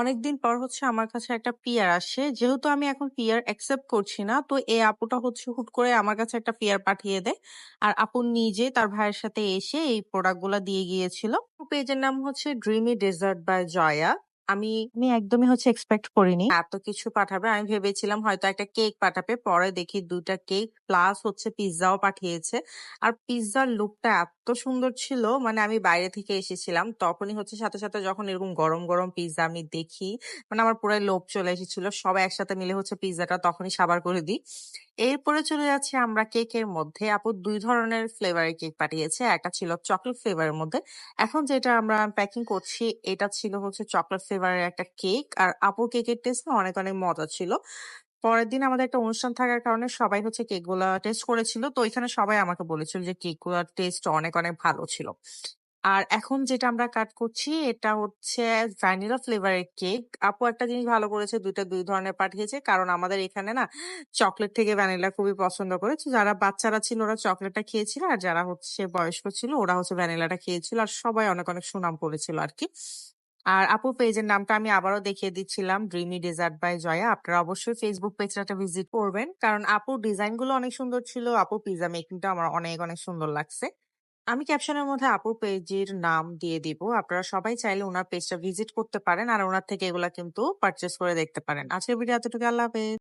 অনেকদিন পর আমার কাছে একটা পিআর আসে। যেহেতু আমি এখন পিআর অ্যাকসেপ্ট করছি না, তো এই আপুটা হুট করে আমার কাছে একটা পিআর পাঠিয়ে দেয়। আর আপু নিজে তার ভাইয়ের সাথে এসে এই প্রোডাক্ট গুলা দিয়ে গিয়েছিল। পেজের নাম ড্রিমি ডেজার্ট বাই জয়া। আমি একদমই এক্সপেক্ট করিনি এত কিছু পাঠাবে। আমি ভেবেছিলাম হয়তো একটা কেক পাঠাবে, পরে দেখি 2টা কেক প্লাস পিৎজাও পাঠিয়েছে। আর পিৎজার লুকটা এত সুন্দর ছিল, মানে আমি বাইরে থেকে এসেছিলাম তখনই সাথে সাথে যখন এরকম গরম গরম পিৎজা আমি দেখি, মানে আমার পুরো লোভ চলে এসেছিল। সবাই একসাথে মিলে পিৎজাটা তখনই সাবার করে দিই। এরপরে চলে যাচ্ছে আমরা কেকের মধ্যে। আপু 2 ধরনের ফ্লেভারের কেক পাঠিয়েছে, একটা ছিল চকলেট ফ্লেভারের মধ্যে। এখন যেটা আমরা প্যাকিং করছি এটা ছিল চকলেট ফ্লেভারের একটা কেক। আর আপুর কেকের টেস্ট না অনেক অনেক মজা ছিল। পরের দিন আমাদের একটা অনুষ্ঠান থাকার কারণে সবাই কেক গুলা টেস্ট করেছিল, তো এখানে সবাই আমাকে বলেছিল যে কেক গুলার টেস্ট অনেক অনেক ভালো ছিল। আর এখন যেটা আমরা কাট করছি এটা ভ্যানিলা ফ্লেভারের কেক। আপু একটা জিনিস ভালো করেছে, 2 ধরনের পাঠিয়েছে, কারণ আমাদের এখানে না চকলেট থেকে ভ্যানিলা খুবই পছন্দ করে। তো যারা বাচ্চারা ছিল ওরা চকলেটটা খেয়েছিল, আর যারা বয়স্ক ছিল ওরা ভ্যানিলাটা খেয়েছিল। আর সবাই অনেক অনেক সুনাম করেছিল আর কি। আর আপু পেজের নামটা আমি আবারও দেখিয়ে দিচ্ছিলাম, ড্রিমি ডেজার্ট বাই জয়া। আপনারা অবশ্যই ফেসবুক পেজটা ভিজিট করবেন, কারণ আপুর ডিজাইন গুলো অনেক সুন্দর ছিল। আপুর পিজা মেকিংটা আমার অনেক অনেক সুন্দর লাগছে। আমি ক্যাপশনের মধ্যে আপুর পেজের নাম দিয়ে দিব। আপনারা সবাই চাইলে ওনার পেজটা ভিজিট করতে পারেন আর ওনার থেকে এগুলা কিন্তু পারচেস করে দেখতে পারেন। আজকের ভিডিও এতটুকু। আল্লাহ হাফেজ।